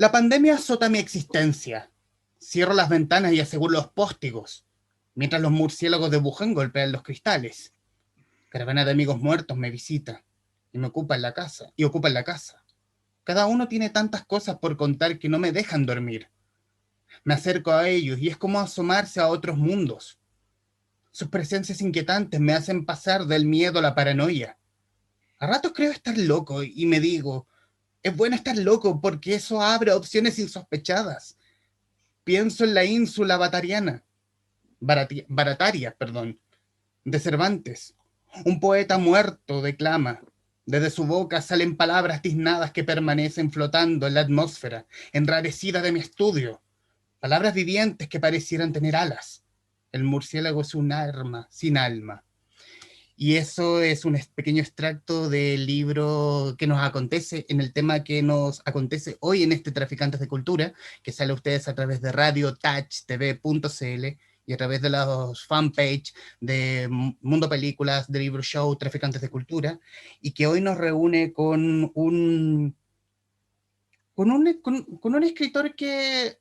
La pandemia azota mi existencia. Cierro las ventanas y aseguro los póstigos, mientras los murciélagos de Wuhan golpean los cristales. Caravana de amigos muertos me visita y me ocupan la casa, y ocupan la casa. Cada uno tiene tantas cosas por contar que no me dejan dormir. Me acerco a ellos y es como asomarse a otros mundos. Sus presencias inquietantes me hacen pasar del miedo a la paranoia. A ratos creo estar loco y me digo, es bueno estar loco porque eso abre opciones insospechadas. Pienso en la ínsula barataria, de Cervantes. Un poeta muerto declama. Desde su boca salen palabras tiznadas que permanecen flotando en la atmósfera, enrarecida de mi estudio. Palabras vivientes que parecieran tener alas. El murciélago es un arma sin alma. Y eso es un pequeño extracto del libro que nos acontece en el tema que nos acontece hoy en este Traficantes de Cultura, que sale a ustedes a través de radiotouchtv.cl y a través de los fanpage de Mundo Películas, de Libro Show, Traficantes de Cultura, y que hoy nos reúne con con un escritor que,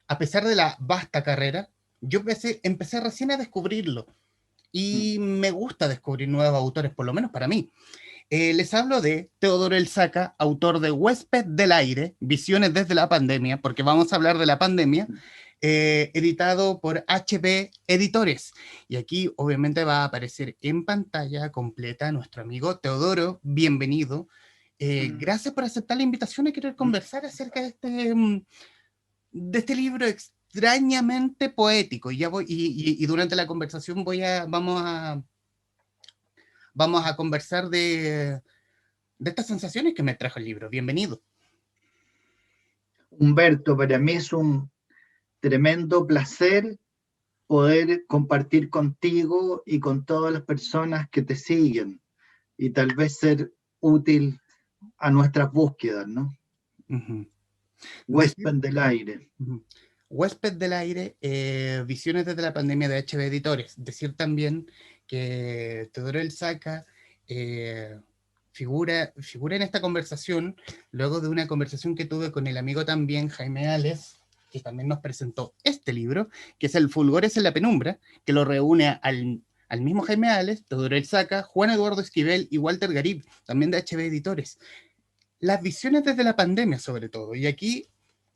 a pesar de la vasta carrera, yo empecé recién a descubrirlo y me gusta descubrir nuevos autores, por lo menos para mí. Les hablo de Teodoro Elsaca, autor de Huésped del Aire, Visiones desde la Pandemia, porque vamos a hablar de la pandemia, editado por HB Editores. Y aquí obviamente va a aparecer en pantalla completa nuestro amigo Teodoro, bienvenido. Gracias por aceptar la invitación y querer conversar acerca de este libro extrañamente poético. Y durante la conversación vamos a conversar de estas sensaciones que me trajo el libro. Bienvenido. Humberto, para mí es un tremendo placer poder compartir contigo y con todas las personas que te siguen y tal vez ser útil a nuestras búsquedas, ¿no? Uh-huh. Huésped del Aire. Uh-huh. Huésped del Aire, Visiones desde la Pandemia de HB Editores. Decir también que Teodoro Elsaca figura en esta conversación luego de una conversación que tuve con el amigo también Jaime Ales, que también nos presentó este libro, que es El Fulgores en la Penumbra, que lo reúne al mismo Jaime Ales, Teodoro Elsaca, Juan Eduardo Esquivel y Walter Garib, también de HB Editores. Las visiones desde la pandemia, sobre todo. Y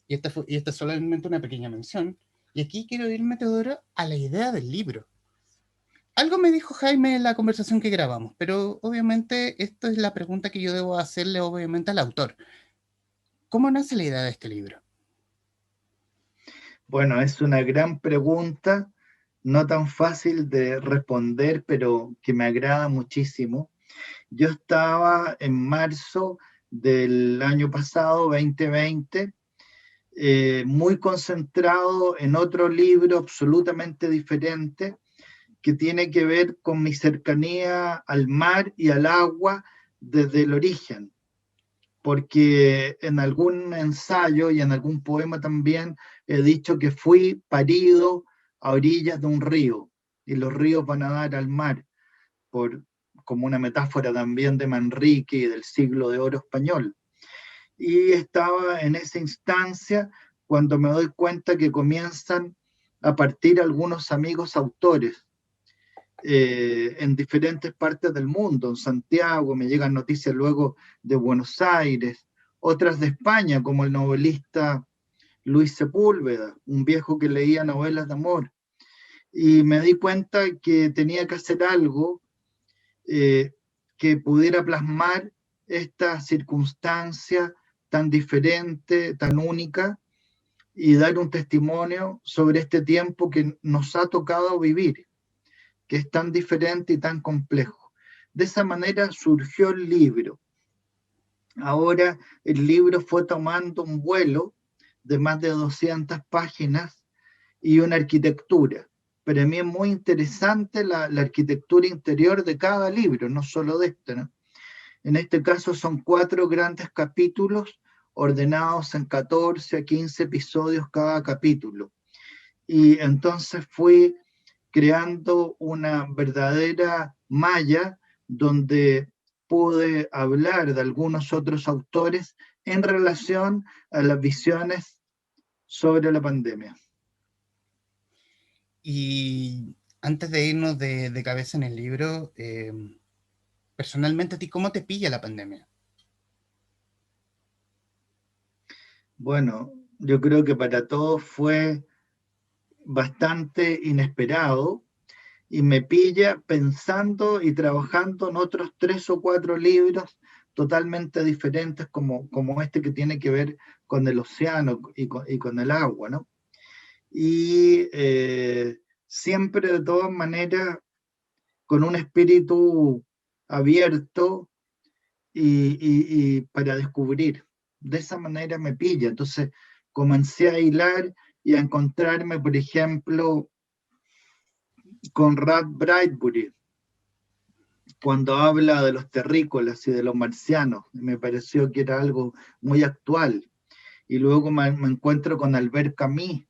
esta es solamente una pequeña mención, y aquí quiero irme, Teodoro, a la idea del libro. Algo me dijo Jaime en la conversación que grabamos, pero obviamente esta es la pregunta que yo debo hacerle obviamente al autor. ¿Cómo nace la idea de este libro? Bueno, es una gran pregunta, no tan fácil de responder, pero que me agrada muchísimo. Yo estaba en marzo del año pasado, 2020, muy concentrado en otro libro absolutamente diferente que tiene que ver con mi cercanía al mar y al agua desde el origen, porque en algún ensayo y en algún poema también he dicho que fui parido a orillas de un río y los ríos van a dar al mar, como una metáfora también de Manrique y del siglo de oro español. Y estaba en esa instancia cuando me doy cuenta que comienzan a partir algunos amigos autores en diferentes partes del mundo. En Santiago me llegan noticias luego de Buenos Aires, otras de España, como el novelista Luis Sepúlveda, un viejo que leía novelas de amor. Y me di cuenta que tenía que hacer algo que pudiera plasmar esta circunstancia tan diferente, tan única, y dar un testimonio sobre este tiempo que nos ha tocado vivir, que es tan diferente y tan complejo. De esa manera surgió el libro. Ahora el libro fue tomando un vuelo de más de 200 páginas y una arquitectura. Para mí es muy interesante la arquitectura interior de cada libro, no solo de este, ¿no? En este caso son 4 grandes capítulos ordenados en 14 a 15 episodios cada capítulo. Y entonces fui creando una verdadera malla donde pude hablar de algunos otros autores en relación a las visiones sobre la pandemia. Y antes de irnos de cabeza en el libro, personalmente, ¿a ti cómo te pilla la pandemia? Bueno, yo creo que para todos fue bastante inesperado y me pilla pensando y trabajando en otros 3 o 4 libros totalmente diferentes como este que tiene que ver con el océano y con el agua, ¿no? Y siempre de todas maneras con un espíritu abierto y para descubrir. De esa manera me pilla. Entonces comencé a hilar y a encontrarme, por ejemplo, con Rad Bradbury, cuando habla de los terrícolas y de los marcianos. Me pareció que era algo muy actual. Y luego me encuentro con Albert Camus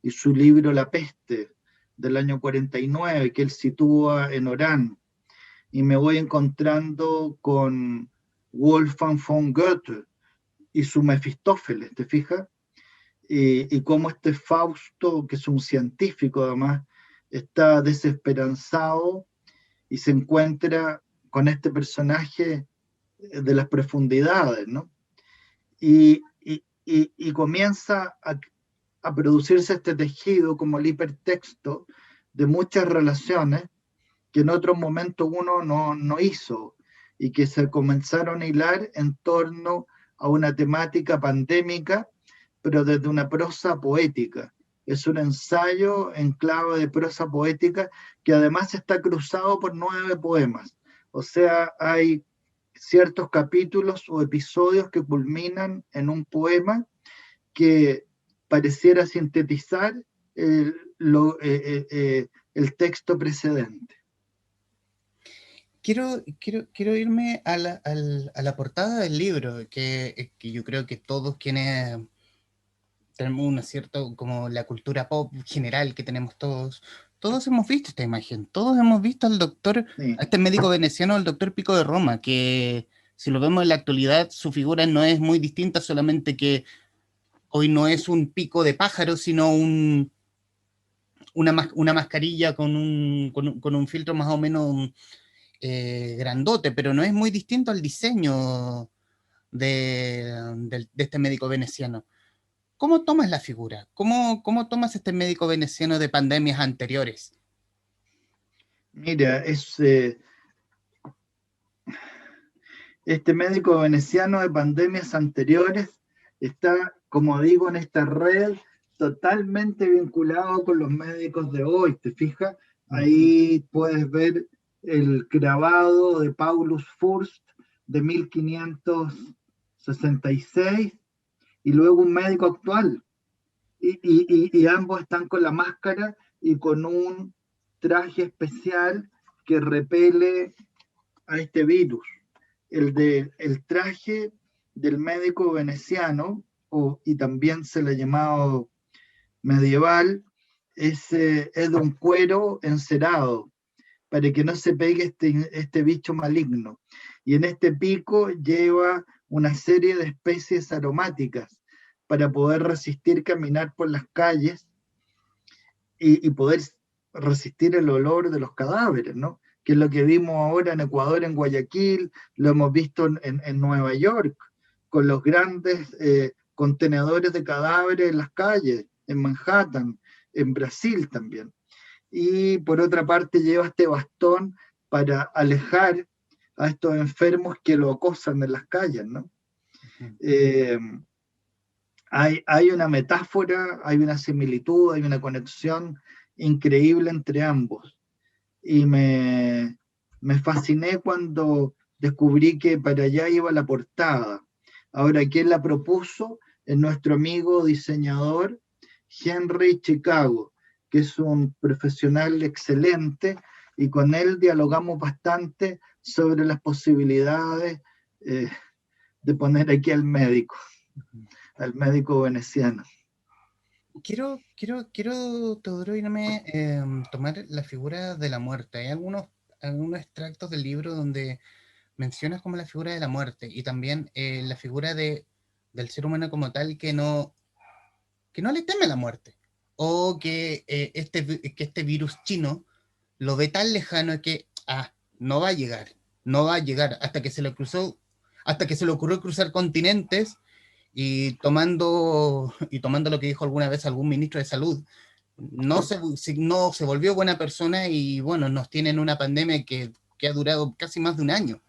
y su libro La peste, del año 49, que él sitúa en Orán. Y me voy encontrando con Wolfgang von Goethe y su Mefistófeles, ¿te fijas? Y cómo este Fausto, que es un científico además, está desesperanzado y se encuentra con este personaje de las profundidades, ¿no? Y comienza a producirse este tejido como el hipertexto de muchas relaciones que en otros momentos uno no hizo y que se comenzaron a hilar en torno a una temática pandémica, pero desde una prosa poética. Es un ensayo en clave de prosa poética que además está cruzado por 9 poemas. O sea, hay ciertos capítulos o episodios que culminan en un poema que pareciera sintetizar el texto precedente. Quiero irme a la portada del libro, que yo creo que todos quienes tenemos una cierta, como la cultura pop general que tenemos todos, todos hemos visto esta imagen, todos hemos visto al doctor, Sí. a este médico veneciano, el doctor Pico de Roma, que si lo vemos en la actualidad, su figura no es muy distinta, solamente que hoy no es un pico de pájaro, sino una mascarilla con un filtro más o menos grandote, pero no es muy distinto al diseño de este médico veneciano. ¿Cómo tomas la figura? ¿Cómo tomas este médico veneciano de pandemias anteriores? Mira, este médico veneciano de pandemias anteriores está, como digo, en esta red totalmente vinculado con los médicos de hoy. ¿Te fijas? Ahí puedes ver el grabado de Paulus Fürst de 1566 y luego un médico actual. Y ambos están con la máscara y con un traje especial que repele a este virus. El traje del médico veneciano, y también se le ha llamado medieval, es de un cuero encerado para que no se pegue este bicho maligno. Y en este pico lleva una serie de especies aromáticas para poder resistir caminar por las calles y poder resistir el olor de los cadáveres, ¿no? Que es lo que vimos ahora en Ecuador, en Guayaquil, lo hemos visto en Nueva York, con los grandes contenedores de cadáveres en las calles, en Manhattan, en Brasil también. Y por otra parte lleva este bastón para alejar a estos enfermos que lo acosan en las calles, ¿no? Eh, hay una metáfora, hay una similitud, hay una conexión increíble entre ambos. Y me fasciné cuando descubrí que para allá iba la portada. Ahora, ¿quién la propuso? Es nuestro amigo diseñador Henry Chicago, que es un profesional excelente, y con él dialogamos bastante sobre las posibilidades eh, de poner aquí al médico veneciano. Teodoro, irme tomar la figura de la muerte. Hay algunos extractos del libro donde mencionas como la figura de la muerte y también la figura de del ser humano como tal que no le teme a la muerte, o que este virus chino lo ve tan lejano que no va a llegar, no va a llegar hasta que se le ocurrió cruzar continentes y tomando lo que dijo alguna vez algún ministro de salud, no se volvió buena persona y bueno, nos tienen una pandemia que ha durado casi más de un año.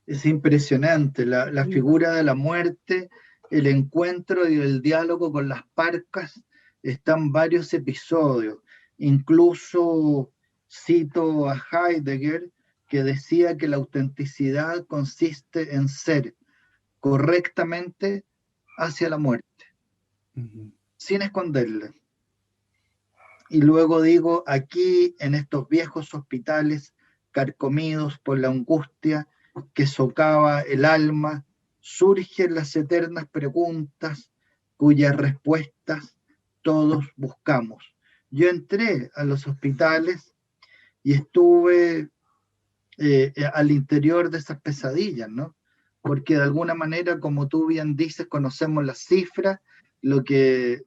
Es impresionante la figura de la muerte, el encuentro y el diálogo con las parcas. Están varios episodios. Incluso cito a Heidegger, que decía que la autenticidad consiste en ser correctamente hacia la muerte, sin esconderla. Y luego digo, aquí en estos viejos hospitales carcomidos por la angustia que socava el alma, surgen las eternas preguntas cuyas respuestas todos buscamos. Yo entré a los hospitales y estuve al interior de esas pesadillas, ¿no? Porque de alguna manera, como tú bien dices, conocemos las cifras, lo que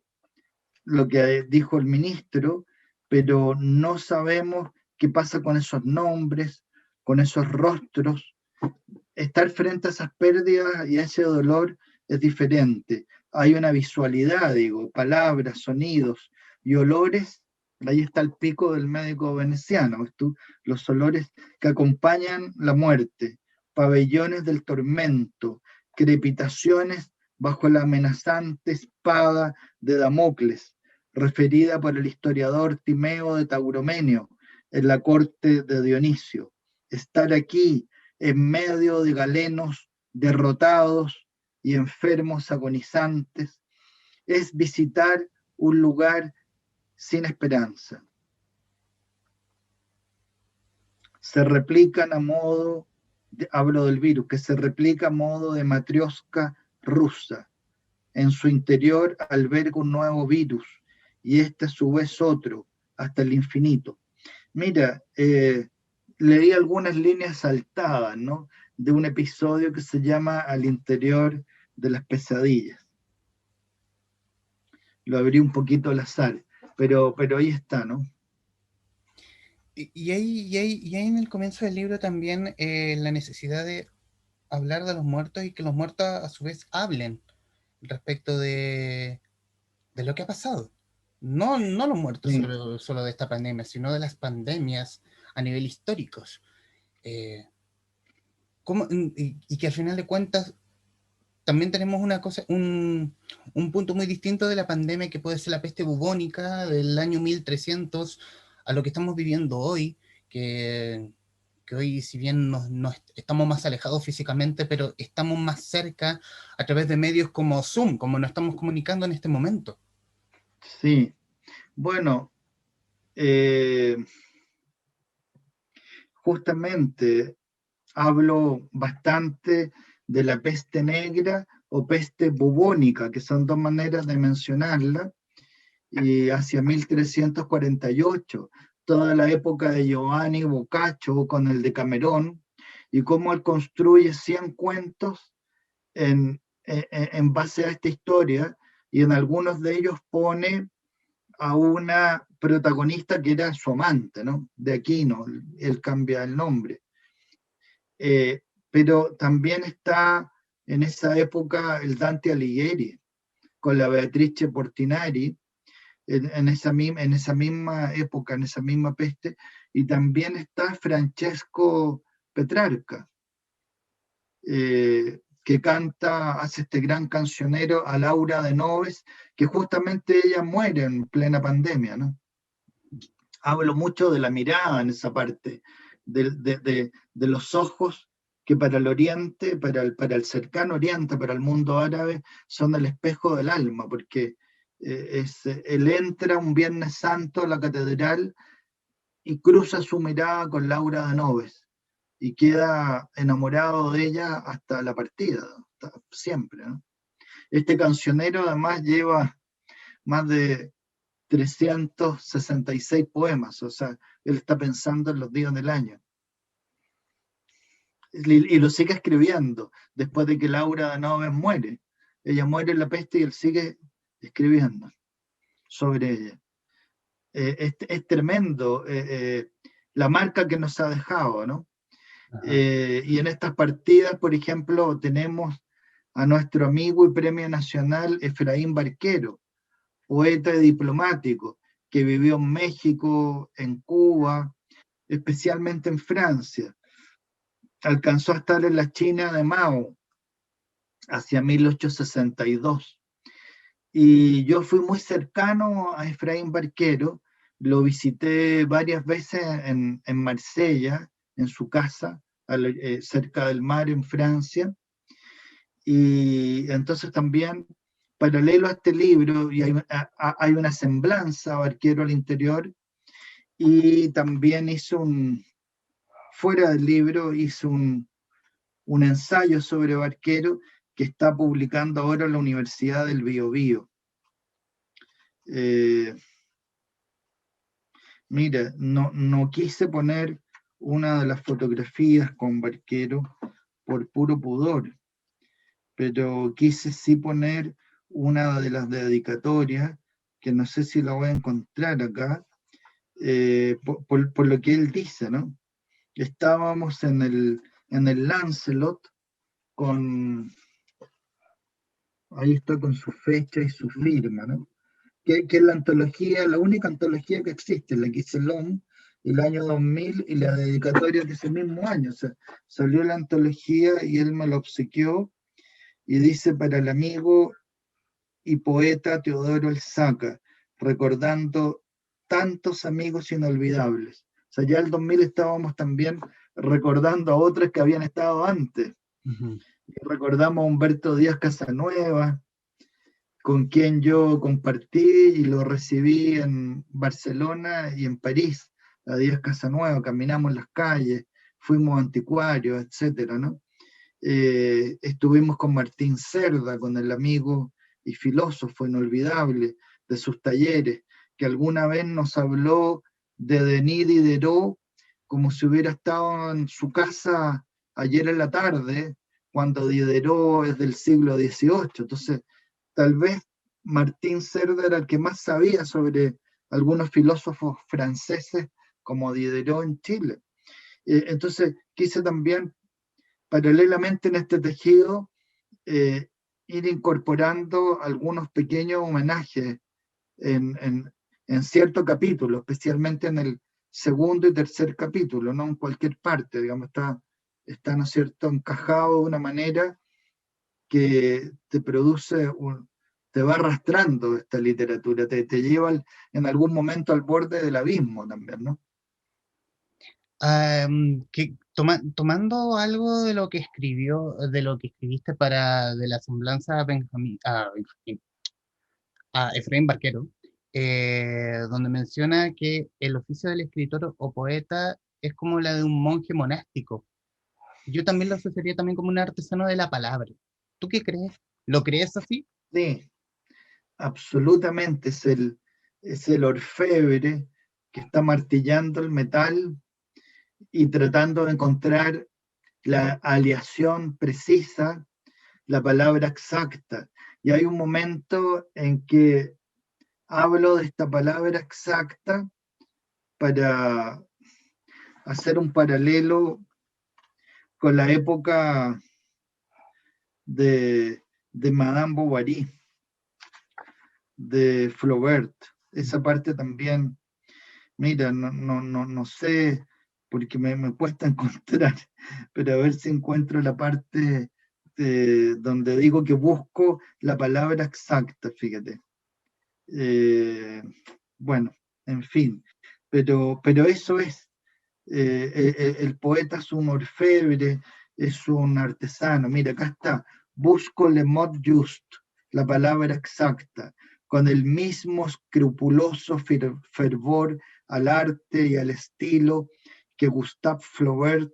dijo el ministro, pero no sabemos qué pasa con esos nombres, con esos rostros. Estar frente a esas pérdidas y a ese dolor es diferente. Hay una visualidad, digo, palabras, sonidos y olores. Ahí está el pico del médico veneciano, ¿ves tú? Los olores que acompañan la muerte, pabellones del tormento, crepitaciones bajo la amenazante espada de Damocles, referida por el historiador Timeo de Tauromenio en la corte de Dionisio. Estar aquí en medio de galenos derrotados y enfermos agonizantes es visitar un lugar sin esperanza. Se replican a modo, hablo del virus, que se replica a modo de matrioska rusa. En su interior alberga un nuevo virus y este a su vez otro, hasta el infinito. Mira, leí algunas líneas saltadas, ¿no? De un episodio que se llama Al interior de las pesadillas. Lo abrí un poquito al azar, pero ahí está, ¿no? Y ahí en el comienzo del libro también la necesidad de hablar de los muertos y que los muertos a su vez hablen respecto de lo que ha pasado. No los muertos Sí. solo de esta pandemia, sino de las pandemias a nivel históricos. Eh, y que al final de cuentas también tenemos un punto muy distinto de la pandemia que puede ser la peste bubónica del año 1300 a lo que estamos viviendo hoy, que hoy si bien estamos más alejados físicamente, pero estamos más cerca a través de medios como Zoom, como nos estamos comunicando en este momento. Sí, bueno, justamente hablo bastante de la peste negra o peste bubónica, que son dos maneras de mencionarla, y hacia 1348, toda la época de Giovanni Boccaccio con el Decamerón, y cómo él construye 100 cuentos en base a esta historia, y en algunos de ellos pone a una protagonista que era su amante, ¿no? De Aquino, él cambia el nombre. Pero también está en esa época el Dante Alighieri, con la Beatrice Portinari, en esa misma época, en esa misma peste, y también está Francesco Petrarca, que hace este gran cancionero a Laura de Noves, que justamente ella muere en plena pandemia, ¿no? Hablo mucho de la mirada en esa parte, de los ojos que para el Oriente, para el cercano Oriente, para el mundo árabe, son el espejo del alma, porque él entra un Viernes Santo a la catedral y cruza su mirada con Laura de Noves y queda enamorado de ella hasta la partida, hasta siempre, ¿no? Este cancionero además lleva más de 366 poemas, o sea, él está pensando en los días del año. y lo sigue escribiendo después de que Laura Danoven muere. Ella muere en la peste y él sigue escribiendo sobre ella. Es tremendo la marca que nos ha dejado, ¿no? Y en estas partidas, por ejemplo, tenemos a nuestro amigo y premio nacional Efraín Barquero, poeta y diplomático, que vivió en México, en Cuba, especialmente en Francia. Alcanzó a estar en la China de Mao hacia 1862. Y yo fui muy cercano a Efraín Barquero, lo visité varias veces en Marsella, en su casa, cerca del mar en Francia. Y entonces también, paralelo a este libro, y hay una semblanza a Barquero al interior, y también fuera del libro, hizo un ensayo sobre Barquero que está publicando ahora en la Universidad del Biobío. Mira, no quise poner una de las fotografías con Barquero por puro pudor, pero quise sí poner una de las dedicatorias, que no sé si la voy a encontrar acá, por lo que él dice, ¿no? Estábamos en el Lancelot ahí está con su fecha y su firma, ¿no? Que es la antología, la única antología que existe, la que hizo el año 2000 y la dedicatoria de ese mismo año. O sea, salió la antología y él me la obsequió y dice: para el amigo y poeta Teodoro Elzaca, recordando tantos amigos inolvidables. O sea, ya el 2000 estábamos también recordando a otros que habían estado antes. Recordamos a Humberto Díaz Casanueva, con quien yo compartí y lo recibí en Barcelona y en París, a Díaz Casanueva, caminamos las calles, fuimos anticuarios, etcétera, ¿no? Estuvimos con Martín Cerda, con el amigo y filósofo inolvidable de sus talleres, que alguna vez nos habló de Denis Diderot como si hubiera estado en su casa ayer en la tarde, cuando Diderot es del siglo XVIII. Entonces, tal vez Martín Cerda era el que más sabía sobre algunos filósofos franceses como Diderot en Chile. Entonces, quise también, paralelamente en este tejido, ir incorporando algunos pequeños homenajes en cierto capítulo, especialmente en el segundo y tercer capítulo, no en cualquier parte, digamos, está, ¿no es cierto?, encajado de una manera que te produce te va arrastrando esta literatura, te lleva en algún momento al borde del abismo también, ¿no? Tomando algo de lo que de lo que escribiste de la semblanza a Efraín Barquero, donde menciona que el oficio del escritor o poeta es como la de un monje monástico. Yo también lo asociaría también como un artesano de la palabra. ¿Tú qué crees? ¿Lo crees así? Sí, absolutamente, es el orfebre que está martillando el metal y tratando de encontrar la aleación precisa, la palabra exacta. Y hay un momento en que hablo de esta palabra exacta para hacer un paralelo con la época de Madame Bovary, de Flaubert. Esa parte también, mira, no sé, porque me cuesta encontrar, pero a ver si encuentro la parte donde digo que busco la palabra exacta, fíjate. Bueno, en fin, pero eso es. El poeta es un orfebre, es un artesano. Mira, acá está, busco le mot just, la palabra exacta, con el mismo escrupuloso fervor al arte y al estilo que Gustave Flaubert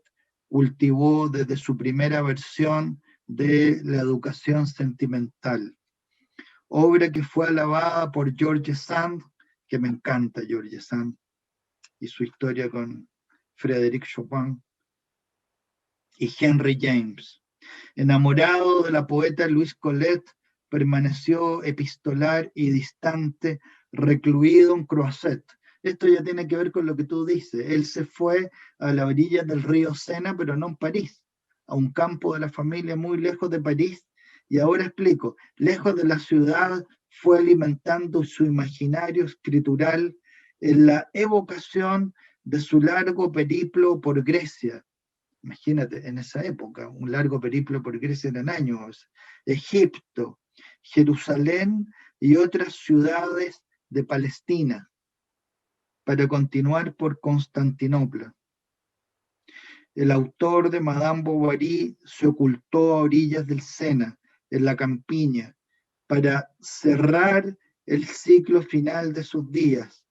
cultivó desde su primera versión de La educación sentimental, obra que fue alabada por George Sand, que me encanta George Sand y su historia con Frédéric Chopin. y Henry James. Enamorado de la poeta Louise Colette, permaneció epistolar y distante, recluido en Croisset. Esto ya tiene que ver con lo que tú dices. Él se fue a la orilla del río Sena, pero no en París, a un campo de la familia muy lejos de París. Y ahora explico, lejos de la ciudad, fue alimentando su imaginario escritural en la evocación de su largo periplo por Grecia. Imagínate, en esa época, un largo periplo por Grecia eran años, Egipto, Jerusalén y otras ciudades de Palestina, para continuar por Constantinopla. El autor de Madame Bovary se ocultó a orillas del Sena, en la campiña, para cerrar el ciclo final de sus días,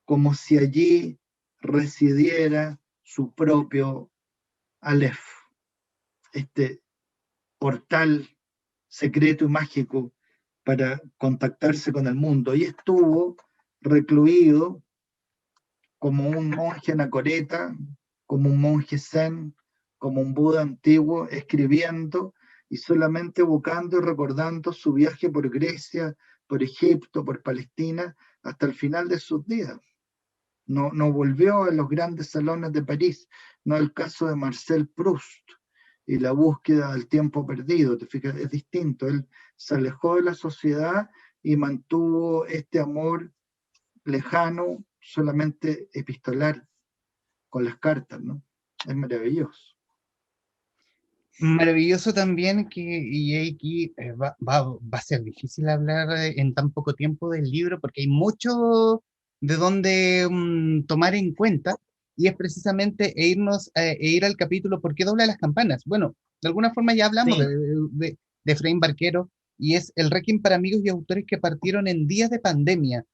como si allí residiera su propio Aleph, este portal secreto y mágico para contactarse con el mundo. Y estuvo recluido como un monje anacoreta, como un monje zen, como un Buda antiguo, escribiendo y solamente evocando y recordando su viaje por Grecia, por Egipto, por Palestina, hasta el final de sus días. No volvió a los grandes salones de París, no el caso de Marcel Proust y la búsqueda del tiempo perdido, te fijas, es distinto, él se alejó de la sociedad y mantuvo este amor lejano, solamente epistolar, con las cartas, ¿no? Es maravilloso. Maravilloso también que, y aquí va a ser difícil hablar en tan poco tiempo del libro porque hay mucho de donde tomar en cuenta y es precisamente ir al capítulo ¿Por qué dobla las campanas? Bueno, de alguna forma ya hablamos Sí, de Efraín Barquero y es el Requiem para amigos y autores que partieron en días de pandemia.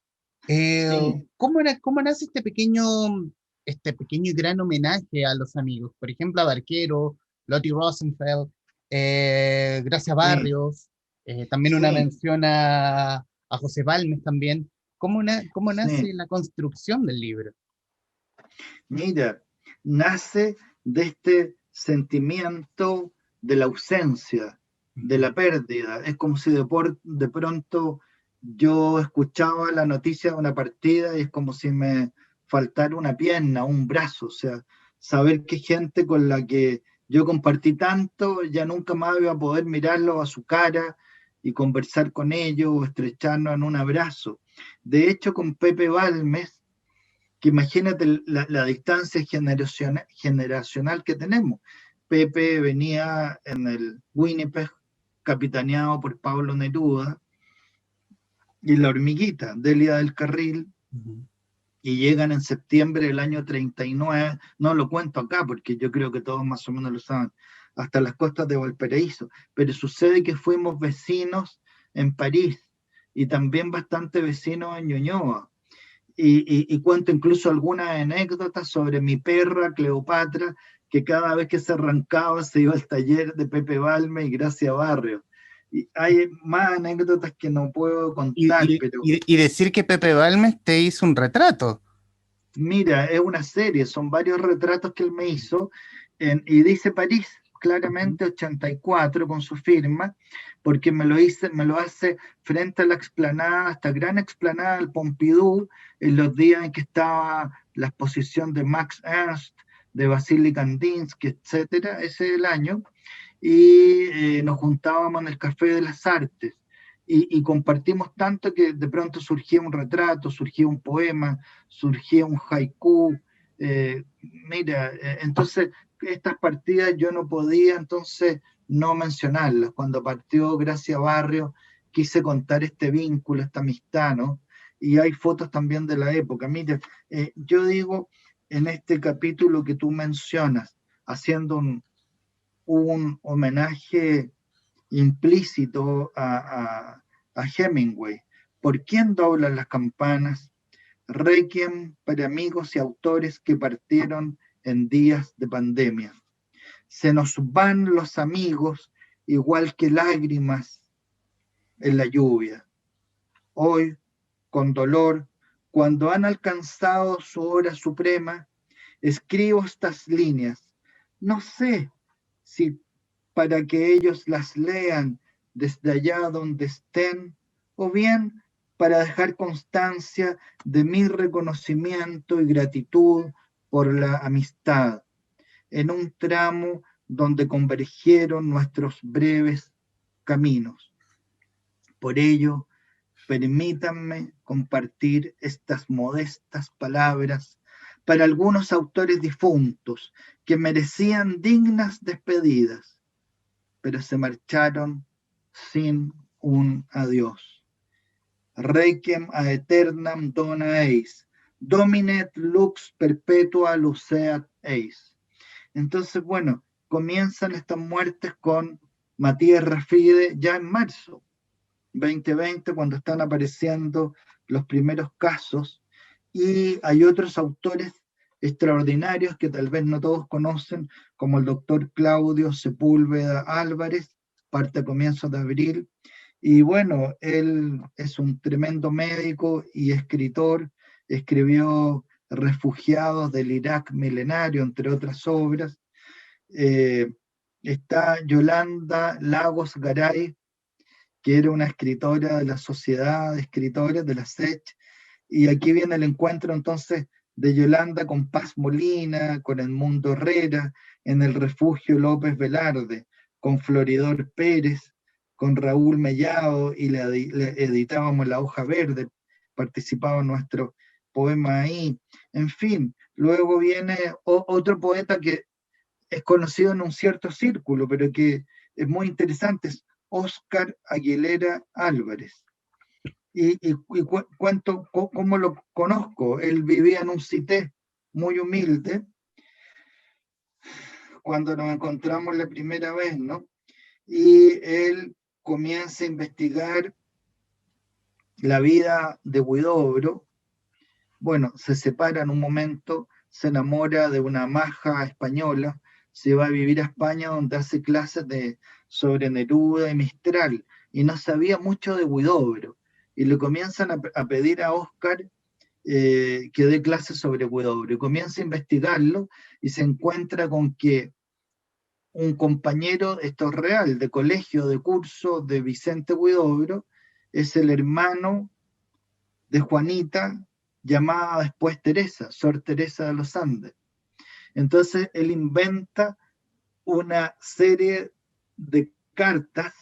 Eh, sí, cómo nace este pequeño y gran homenaje a los amigos? Por ejemplo, a Barquero, Lottie Rosenfeld, Gracia sí, Barrios, también una sí, mención a José Balmes también. ¿Cómo nace sí. la construcción del libro? Mira, nace de este sentimiento de la ausencia, de Ujú. la pérdida. Es como si de pronto yo escuchaba la noticia de una partida y es como si me faltara una pierna, un brazo. O sea, saber que gente con la que yo compartí tanto, ya nunca más iba a poder mirarlo a su cara y conversar con ellos o estrecharnos en un abrazo. De hecho, con Pepe Balmes, que imagínate la distancia generacional que tenemos. Pepe venía en el Winnipeg, capitaneado por Pablo Neruda, y la hormiguita, Delia del Carril, Ujú. y llegan en septiembre del año 39, no lo cuento acá porque yo creo que todos más o menos lo saben, hasta las costas de Valparaíso, pero sucede que fuimos vecinos en París y también bastante vecinos en Ñuñoa. Y cuento incluso algunas anécdotas sobre mi perra Cleopatra, que cada vez que se arrancaba se iba al taller de Pepe Balme y Gracia Barrio. Y hay más anécdotas que no puedo contar, pero Y decir que Pepe Balmes te hizo un retrato. mira, es una serie, son varios retratos que él me hizo, y dice París, Ujú. claramente 84 con su firma, porque me lo hace frente a la explanada, esta gran explanada del Pompidou, en los días en que estaba la exposición de Max Ernst, de Vasily Kandinsky, etcétera, ese es el año, y nos juntábamos en el Café de las Artes. Y compartimos tanto que de pronto surgía un retrato, surgía un poema, surgía un haiku. Mira, entonces estas partidas yo no podía entonces no mencionarlas. Cuando partió Gracia Barrio, quise contar este vínculo, esta amistad, ¿no? Y hay fotos también de la época. Mira, yo digo en este capítulo que tú mencionas, haciendo un homenaje implícito a Hemingway. ¿Por quién doblan las campanas? Requiem para amigos y autores que partieron en días de pandemia. Se nos van los amigos igual que lágrimas en la lluvia. Hoy, con dolor, cuando han alcanzado su hora suprema, escribo estas líneas. No sé si para que ellos las lean desde allá donde estén, o bien para dejar constancia de mi reconocimiento y gratitud por la amistad, en un tramo donde convergieron nuestros breves caminos. Por ello, permítanme compartir estas modestas palabras para algunos autores difuntos que merecían dignas despedidas, pero se marcharon sin un adiós. Requiem a aeternam dona eis, dominet lux perpetua luceat eis. Entonces, bueno, comienzan estas muertes con Matías Rafide ya en marzo 2020, cuando están apareciendo los primeros casos, y hay otros autores extraordinarios que tal vez no todos conocen, como el doctor Claudio Sepúlveda Álvarez, parte a comienzos de abril, y bueno, él es un tremendo médico y escritor, escribió Refugiados del Irak milenario, entre otras obras. Está Yolanda Lagos Garay, que era una escritora de la Sociedad de Escritores de la SECH, y aquí viene el encuentro entonces de Yolanda con Paz Molina, con Edmundo Herrera, en el Refugio López Velarde, con Floridor Pérez, con Raúl Mellado, y le editábamos La Hoja Verde, participaba nuestro poema ahí. En fin, luego viene otro poeta que es conocido en un cierto círculo, pero que es muy interesante, es Óscar Aguilera Álvarez. Y cuento cómo lo conozco. Él vivía en un cité muy humilde cuando nos encontramos la primera vez, ¿no? Y él comienza a investigar la vida de Huidobro. Bueno, se separa en un momento, se enamora de una maja española, se va a vivir a España, donde hace clases sobre Neruda y Mistral, y no sabía mucho de Huidobro. Y le comienzan a pedir a Óscar que dé clases sobre Huidobro, y comienza a investigarlo, y se encuentra con que un compañero, esto es real, de colegio, de curso de Vicente Huidobro, es el hermano de Juanita, llamada después Teresa, Sor Teresa de los Andes. Entonces él inventa una serie de cartas,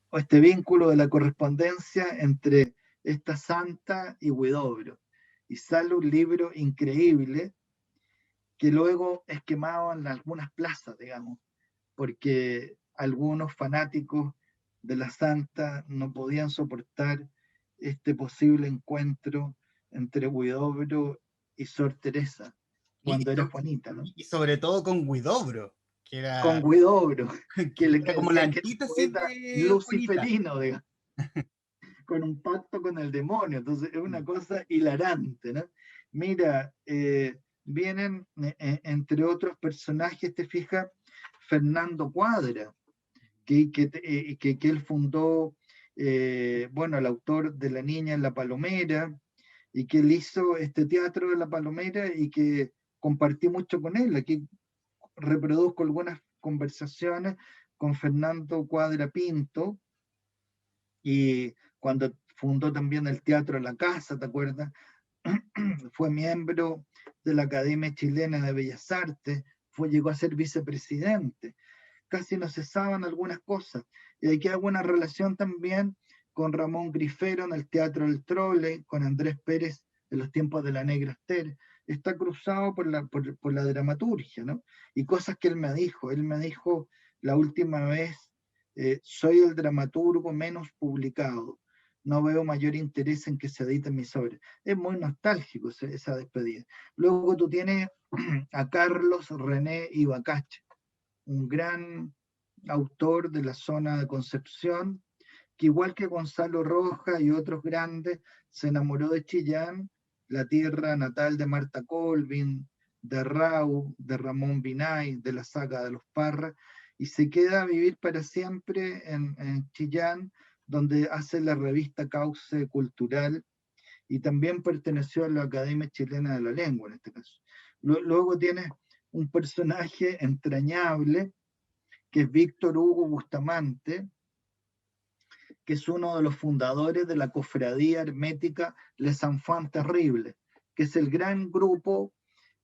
o este vínculo de la correspondencia entre esta santa y Huidobro, y sale un libro increíble que luego es quemado en algunas plazas, digamos, porque algunos fanáticos de la santa no podían soportar este posible encuentro entre Huidobro y Sor Teresa, Y, cuando era Juanita, ¿no? y sobre todo con Huidobro, Con Huidobro, que que le era como la decían que era un antítesis poeta de Juanita. luciferino, digamos, con un pacto con el demonio. Entonces es una cosa hilarante, ¿no? Mira, vienen, entre otros personajes, te fijas, Fernando Cuadra, que él fundó, bueno, el autor de La Niña en la Palomera, y que él hizo este teatro de La Palomera y que compartí mucho con él. Aquí reproduzco algunas conversaciones con Fernando Cuadra Pinto, y cuando fundó también el Teatro La Casa, ¿te acuerdas? Fue miembro de la Academia Chilena de Bellas Artes, llegó a ser vicepresidente. Casi no cesaban algunas cosas. Y aquí hago una relación también con Ramón Grifero en el Teatro del Trole, con Andrés Pérez en los tiempos de la Negra Esther. Está cruzado por la dramaturgia, ¿no? Y cosas que él me dijo la última vez, soy el dramaturgo menos publicado, no veo mayor interés en que se editen mis obras. Es muy nostálgico esa despedida. Luego tú tienes a Carlos René Ibacache, un gran autor de la zona de Concepción, que igual que Gonzalo Rojas y otros grandes, se enamoró de Chillán, la tierra natal de Marta Colvin, de Rau, de Ramón Binay, de la saga de los Parras, y se queda a vivir para siempre en Chillán, donde hace la revista Cauce Cultural, y también perteneció a la Academia Chilena de la Lengua en este caso. Luego tienes un personaje entrañable que es Víctor Hugo Bustamante, que es uno de los fundadores de la cofradía hermética Les Enfants Terribles, que es el gran grupo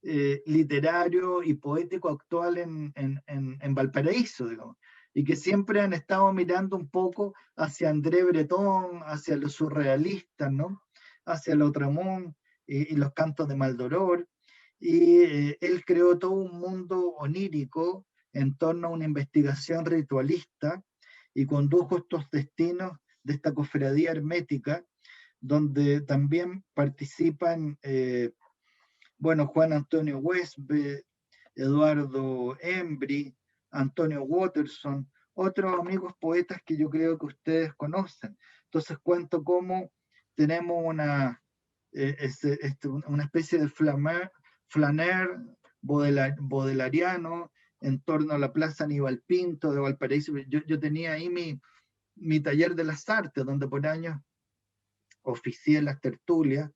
literario y poético actual en Valparaíso, digamos, y que siempre han estado mirando un poco hacia André Breton, hacia los surrealistas, ¿no? Hacia Lautréamont y los cantos de Maldoror, y él creó todo un mundo onírico en torno a una investigación ritualista y condujo estos destinos de esta cofradía hermética, donde también participan bueno, Juan Antonio Westbe, Eduardo Embry, Antonio Watterson, otros amigos poetas que yo creo que ustedes conocen. Entonces cuento cómo tenemos una especie de flaner bodelariano en torno a la Plaza Aníbal Pinto de Valparaíso. Yo tenía ahí mi taller de las artes, donde por años oficié las tertulias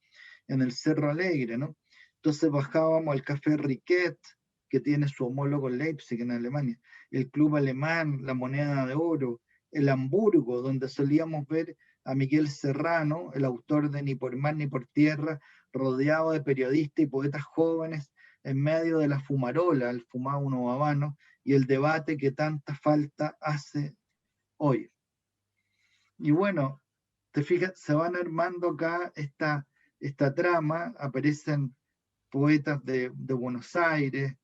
en el Cerro Alegre, ¿no? Entonces bajábamos al Café Riquet, que tiene su homólogo en Leipzig, en Alemania, el Club Alemán, la Moneda de Oro, el Hamburgo, donde solíamos ver a Miguel Serrano, el autor de Ni por mar ni por tierra, rodeado de periodistas y poetas jóvenes en medio de la fumarola, el fumado uno habano, y el debate que tanta falta hace hoy. Y bueno, te fijas, se van armando acá esta trama, aparecen poetas de Buenos Aires,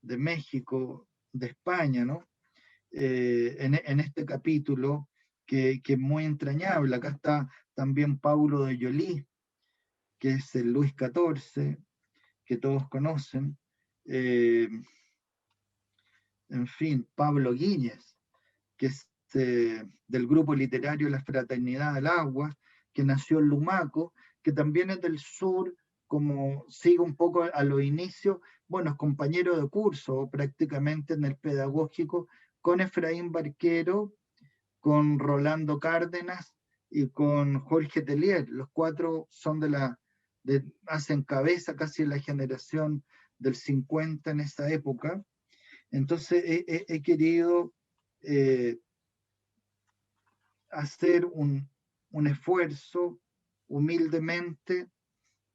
de México, de España, ¿no? En este capítulo que es muy entrañable. Acá está también Paulo de Yolí, que es el Luis XIV, que todos conocen. Eh, en fin, Pablo Guíñez, que es del grupo literario La Fraternidad del Agua, que nació en Lumaco, que también es del sur, como sigue un poco a los inicios, bueno, es compañero de curso prácticamente en el pedagógico con Efraín Barquero, con Rolando Cárdenas y con Jorge Telier. Los cuatro son hacen cabeza casi en la generación del 50 en esa época. Entonces he querido hacer un esfuerzo humildemente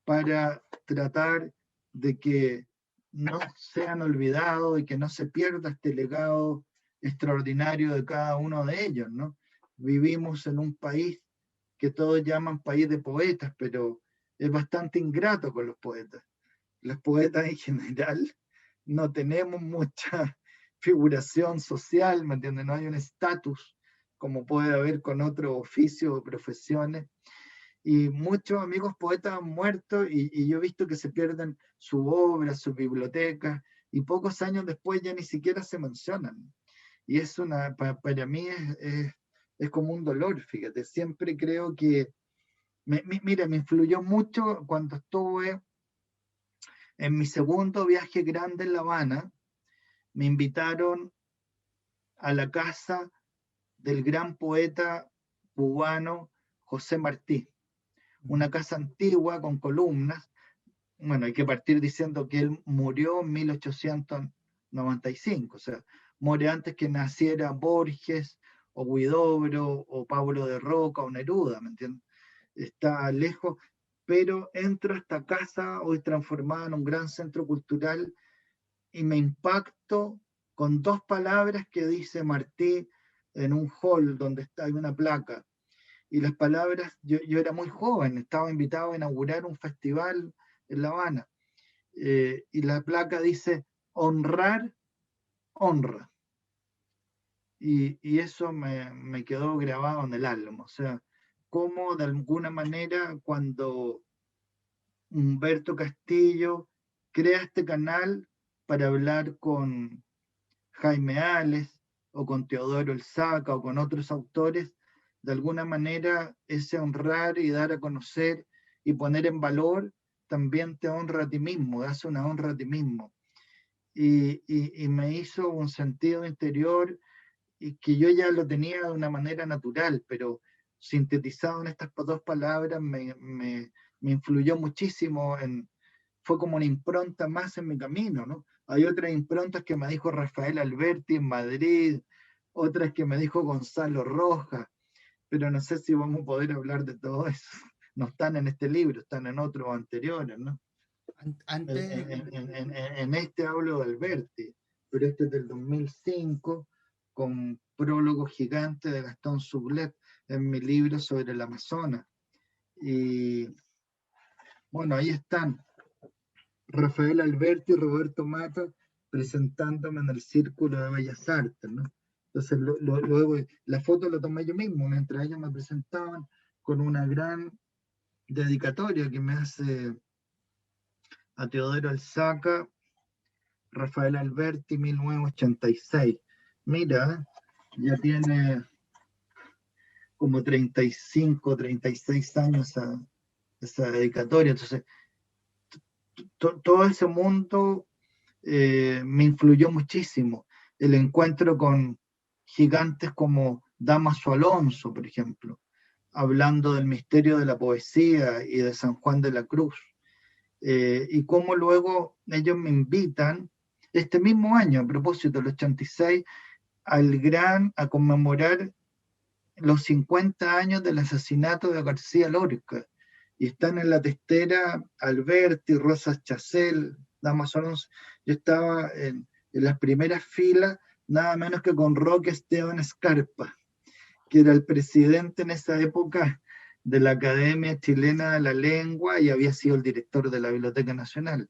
para tratar de que no sean olvidados y que no se pierda este legado extraordinario de cada uno de ellos, ¿no? Vivimos en un país que todos llaman país de poetas, pero es bastante ingrato con los poetas. Los poetas en general no tenemos mucha figuración social, ¿me entiendes? No hay un estatus como puede haber con otros oficios o profesiones. Y muchos amigos poetas han muerto y yo he visto que se pierden su obra, sus bibliotecas, y pocos años después ya ni siquiera se mencionan. Y es para mí es como un dolor, fíjate. Siempre creo que, mira, me influyó mucho cuando estuve en mi segundo viaje grande en La Habana. Me invitaron a la casa del gran poeta cubano José Martí, una casa antigua con columnas. Bueno, hay que partir diciendo que él murió en 1895, o sea, muere antes que naciera Borges, o Huidobro, o Pablo de Roca, o Neruda, ¿me entiendes? Está lejos, pero entro a esta casa, hoy transformada en un gran centro cultural, y me impacto con dos palabras que dice Martí en un hall donde hay una placa. Y las palabras, yo era muy joven, estaba invitado a inaugurar un festival en La Habana. Y la placa dice, honrar, honra. Y eso me quedó grabado en el alma. O sea, cómo de alguna manera cuando Humberto Castillo crea este canal para hablar con Jaime Ales o con Teodoro Elzaca o con otros autores, de alguna manera ese honrar y dar a conocer y poner en valor también te honra a ti mismo, hace una honra a ti mismo. Y me hizo un sentido interior y que yo ya lo tenía de una manera natural, pero sintetizado en estas dos palabras me influyó muchísimo, fue como una impronta más en mi camino, ¿no? Hay otras improntas que me dijo Rafael Alberti en Madrid, otras que me dijo Gonzalo Rojas, pero no sé si vamos a poder hablar de todo eso. No están en este libro, están en otros anteriores, ¿no? Antes, En este hablo de Alberti, pero este es del 2005, con prólogo gigante de Gastón Sublet en mi libro sobre el Amazonas. Y bueno, ahí están Rafael Alberti y Roberto Mata presentándome en el Círculo de Bellas Artes, ¿no? Entonces, luego la foto la tomé yo mismo, mientras ellos me presentaban con una gran dedicatoria que me hace a Teodoro Alzaca, Rafael Alberti, 1986. Mira, ya tiene como 35, 36 años esa dedicatoria. Entonces, todo ese mundo me influyó muchísimo. El encuentro con gigantes como Damaso Alonso, por ejemplo, hablando del misterio de la poesía y de San Juan de la Cruz. Y cómo luego ellos me invitan, este mismo año, a propósito del 86, a conmemorar los 50 años del asesinato de García Lorca. Y están en la testera Alberti, Rosas Chacel, Damaso Alonso. Yo estaba en las primeras filas, nada menos que con Roque Esteban Escarpa, que era el presidente en esa época de la Academia Chilena de la Lengua y había sido el director de la Biblioteca Nacional.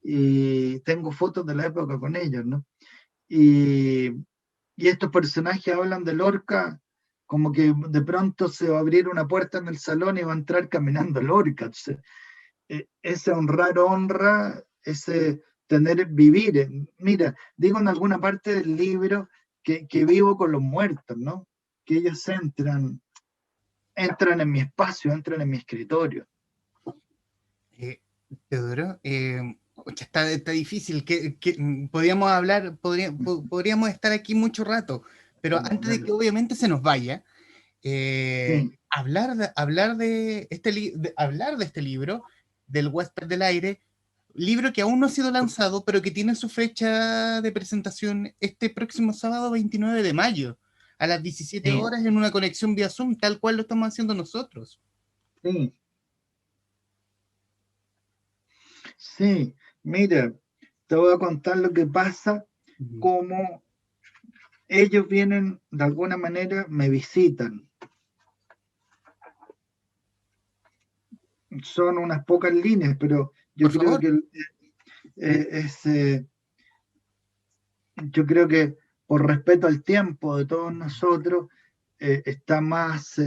Y tengo fotos de la época con ellos, ¿no? Y, y estos personajes hablan de Lorca como que de pronto se va a abrir una puerta en el salón y va a entrar caminando Lorca. Entonces, ese honrar honra, ese vivir. Mira, digo en alguna parte del libro que vivo con los muertos, ¿no? Que ellos entran en mi espacio, entran en mi escritorio. Teodoro, está difícil, podríamos hablar, podríamos estar aquí mucho rato, pero antes de que obviamente se nos vaya, Sí. hablar de este libro, del Huésped del Aire, libro que aún no ha sido lanzado, pero que tiene su fecha de presentación este próximo sábado 29 de mayo, a las 17 Sí. horas en una conexión vía Zoom, tal cual lo estamos haciendo nosotros. Sí. Sí, mira, te voy a contar lo que pasa, cómo ellos vienen, de alguna manera, me visitan. Son unas pocas líneas, pero yo Por creo favor. que yo creo que por respeto al tiempo de todos nosotros, está más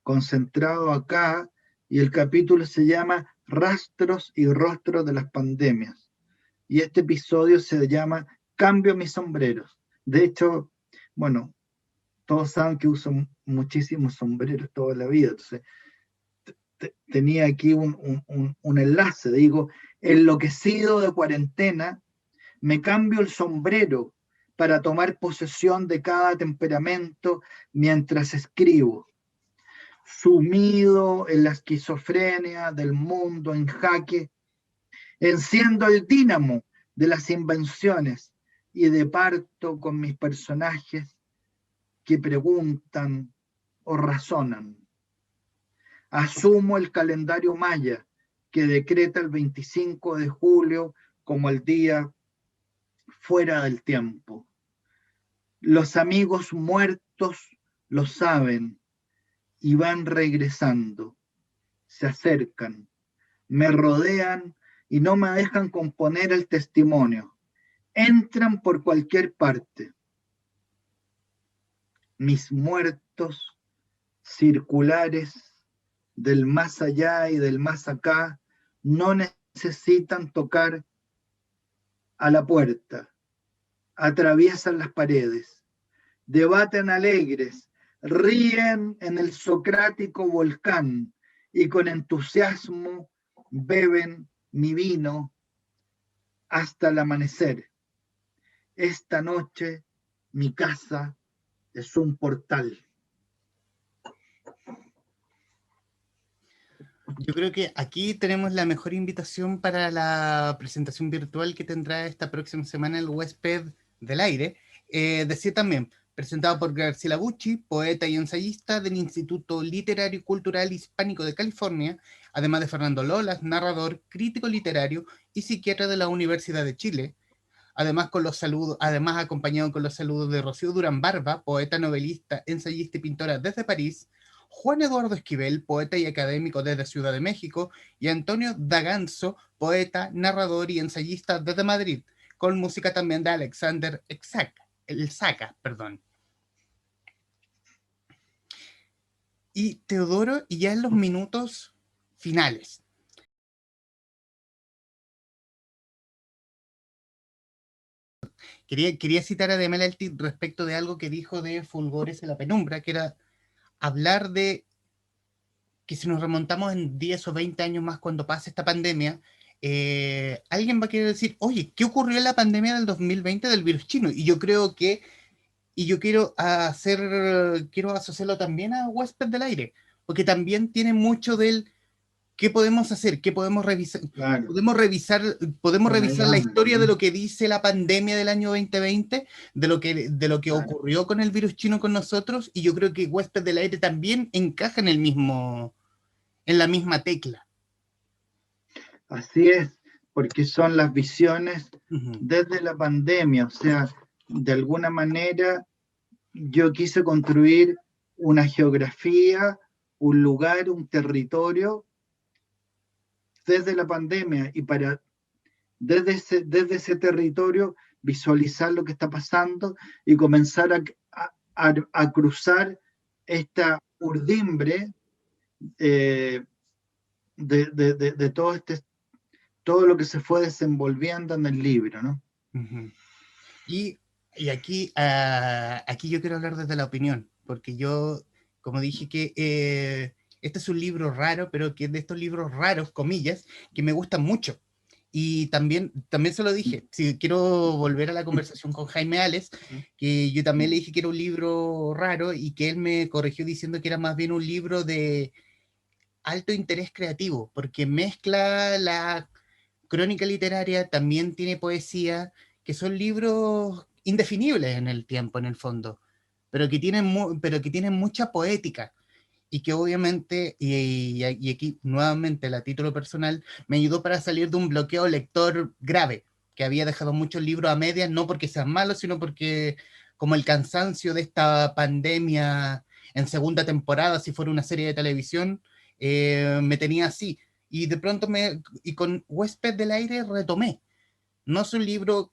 concentrado acá, y el capítulo se llama Rastros y Rostros de las Pandemias. Y este episodio se llama Cambio mis sombreros. De hecho, bueno, todos saben que uso muchísimos sombreros toda la vida, entonces tenía aquí un enlace, digo, enloquecido de cuarentena, me cambio el sombrero para tomar posesión de cada temperamento mientras escribo, sumido en la esquizofrenia del mundo en jaque, enciendo el dínamo de las invenciones y departo con mis personajes que preguntan o razonan. Asumo el calendario maya que decreta el 25 de julio como el día fuera del tiempo. Los amigos muertos lo saben y van regresando, se acercan, me rodean y no me dejan componer el testimonio. Entran por cualquier parte. Mis muertos circulares del más allá y del más acá no necesitan tocar a la puerta, atraviesan las paredes, debaten alegres, ríen en el socrático volcán y con entusiasmo beben mi vino hasta el amanecer. Esta noche mi casa es un portal. Yo creo que aquí tenemos la mejor invitación para la presentación virtual que tendrá esta próxima semana el Huésped del Aire. decía también, presentado por Graciela Bucci, poeta y ensayista del Instituto Literario y Cultural Hispánico de California, además de Fernando Lolas, narrador, crítico literario y psiquiatra de la Universidad de Chile, además acompañado con los saludos de Rocío Durán Barba, poeta, novelista, ensayista y pintora desde París, Juan Eduardo Esquivel, poeta y académico desde Ciudad de México, y Antonio Daganzo, poeta, narrador y ensayista desde Madrid, con música también de Alexander Elzaca, perdón. Y Teodoro, y ya en los minutos finales. Quería citar a Demelalti respecto de algo que dijo de Fulgores en la penumbra, que era hablar de que si nos remontamos en 10 o 20 años más cuando pase esta pandemia, alguien va a querer decir, oye, ¿qué ocurrió en la pandemia del 2020 del virus chino? Y yo creo que, y yo quiero asociarlo también a Huésped del Aire, porque también tiene mucho del qué podemos hacer, qué podemos revisar. Claro, Podemos con ahí revisar la habla, historia de ¿no? lo que dice la pandemia del año 2020, de lo que Claro. ocurrió con el virus chino con nosotros, y yo creo que Huésped del Aire también encaja en la misma tecla. Así es, porque son las visiones Ujú. desde la pandemia, o sea, de alguna manera yo quise construir una geografía, un lugar, un territorio desde la pandemia y para desde ese territorio visualizar lo que está pasando y comenzar a cruzar esta urdimbre eh, de todo lo que se fue desenvolviendo en el libro, ¿no? Ujú. Y aquí yo quiero hablar desde la opinión, porque yo, como dije, que este es un libro raro, pero que es de estos libros raros, comillas, que me gustan mucho. Y también se lo dije, si quiero volver a la conversación con Jaime Ales, que yo también le dije que era un libro raro y que él me corrigió diciendo que era más bien un libro de alto interés creativo, porque mezcla la crónica literaria, también tiene poesía, que son libros indefinibles en el tiempo, en el fondo, pero que tienen mucha poética y que obviamente, y aquí nuevamente a título personal, me ayudó para salir de un bloqueo lector grave, que había dejado muchos libros a medias, no porque sean malos, sino porque como el cansancio de esta pandemia en segunda temporada, si fuera una serie de televisión, me tenía así. Y de pronto y con Huésped del Aire retomé. No es un libro,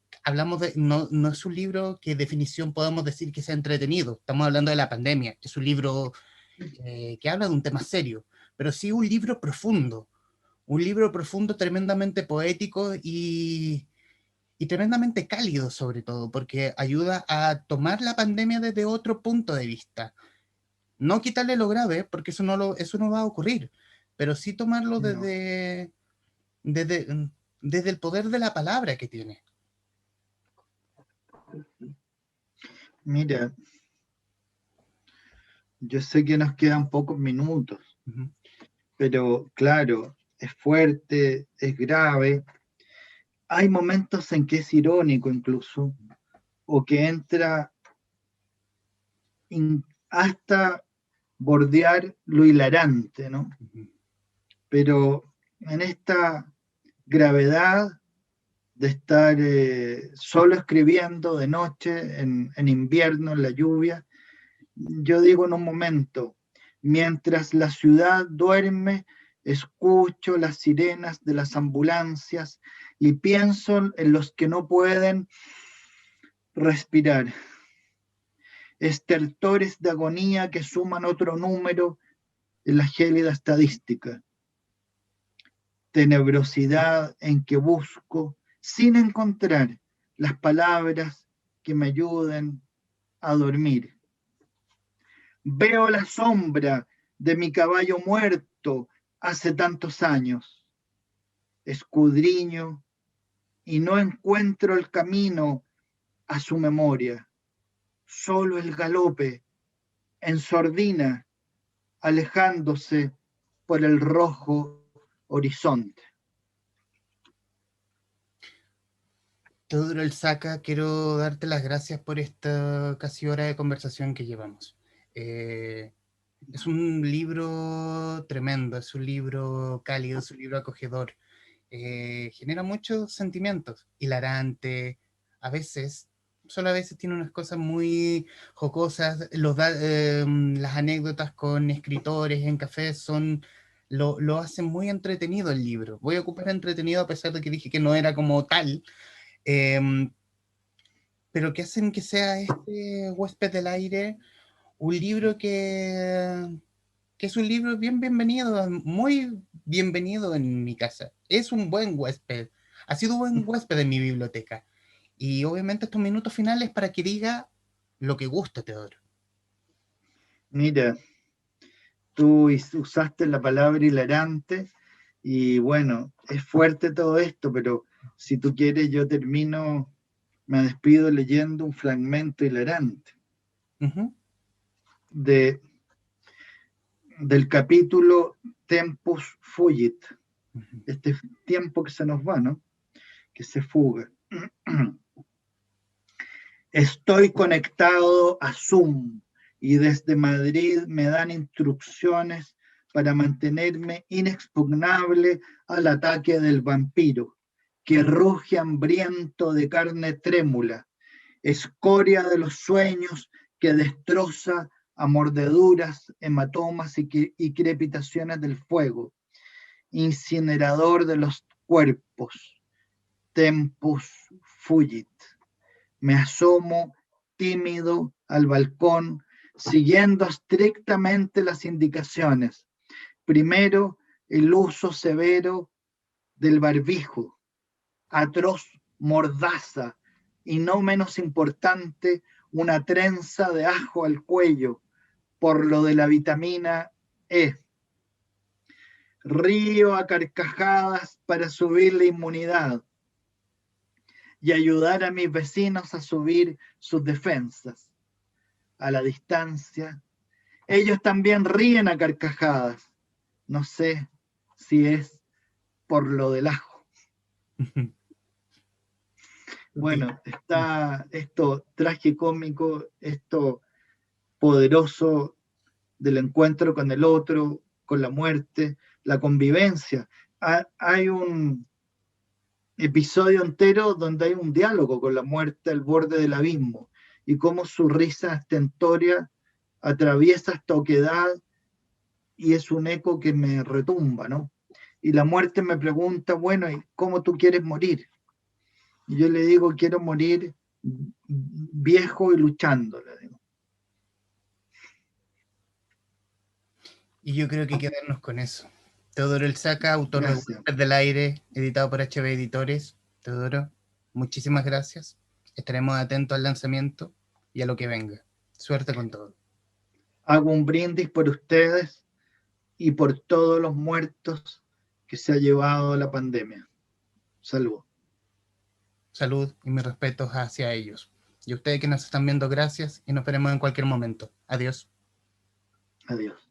no es un libro que definición podamos decir que sea entretenido. Estamos hablando de la pandemia. Es un libro que habla de un tema serio, pero sí un libro profundo tremendamente poético y tremendamente cálido sobre todo, porque ayuda a tomar la pandemia desde otro punto de vista. No quitarle lo grave, porque eso no va a ocurrir, pero sí tomarlo No. desde, desde el poder de la palabra que tiene. Mira, yo sé que nos quedan pocos minutos, Uh -huh. pero claro, es fuerte, es grave. Hay momentos en que es irónico incluso, o que entra hasta bordear lo hilarante, ¿no? Uh -huh. Pero en esta gravedad de estar solo escribiendo de noche, en invierno, en la lluvia, yo digo en un momento, mientras la ciudad duerme, escucho las sirenas de las ambulancias y pienso en los que no pueden respirar, estertores de agonía que suman otro número en la gélida estadística, tenebrosidad en que busco, sin encontrar las palabras que me ayuden a dormir. Veo la sombra de mi caballo muerto hace tantos años. Escudriño y no encuentro el camino a su memoria. Solo el galope en sordina, alejándose por el rojo horizonte. Teodoro Elzaca, quiero darte las gracias por esta casi hora de conversación que llevamos. Es un libro tremendo, es un libro cálido, es un libro acogedor. Genera muchos sentimientos, hilarante, a veces, solo a veces tiene unas cosas muy jocosas. Las anécdotas con escritores en cafés lo hacen muy entretenido el libro. Voy a ocupar entretenido a pesar de que dije que no era como tal, eh, pero que hacen que sea este Huésped del Aire un libro que es un libro bien bienvenido, muy bienvenido en mi casa. Es un buen huésped, ha sido un buen huésped en mi biblioteca. Y obviamente estos minutos finales para que diga lo que gusta, Teodoro. Mira, tú usaste la palabra hilarante y bueno, es fuerte todo esto, pero si tú quieres yo termino, me despido leyendo un fragmento hilarante Ujú, de, del capítulo Tempus Fugit, ujú. este tiempo que se nos va, ¿no? Que se fuga. Estoy conectado a Zoom y desde Madrid me dan instrucciones para mantenerme inexpugnable al ataque del vampiro, que ruge hambriento de carne trémula, escoria de los sueños que destroza a mordeduras, hematomas y crepitaciones del fuego, incinerador de los cuerpos, tempus fugit. Me asomo tímido al balcón, siguiendo estrictamente las indicaciones. Primero, el uso severo del barbijo, atroz mordaza y no menos importante, una trenza de ajo al cuello por lo de la vitamina E. Río a carcajadas para subir la inmunidad y ayudar a mis vecinos a subir sus defensas. A la distancia, ellos también ríen a carcajadas. No sé si es por lo del ajo. Bueno, está esto tragicómico, esto poderoso del encuentro con el otro, con la muerte, la convivencia. Hay un episodio entero donde hay un diálogo con la muerte al borde del abismo y cómo su risa estentoria atraviesa esta oquedad y es un eco que me retumba, ¿no? Y la muerte me pregunta, bueno, ¿y cómo tú quieres morir? Y yo le digo, quiero morir viejo y luchando, le digo. Y yo creo que quedarnos con eso. Teodoro Elzaca, autor de Gracias, Huésped del Aire, editado por HB Editores. Teodoro, muchísimas gracias. Estaremos atentos al lanzamiento y a lo que venga. Suerte con todo. hago un brindis por ustedes y por todos los muertos que se ha llevado la pandemia. Salud. Salud y mis respetos hacia ellos. Y a ustedes que nos están viendo, gracias y nos veremos en cualquier momento. Adiós. Adiós.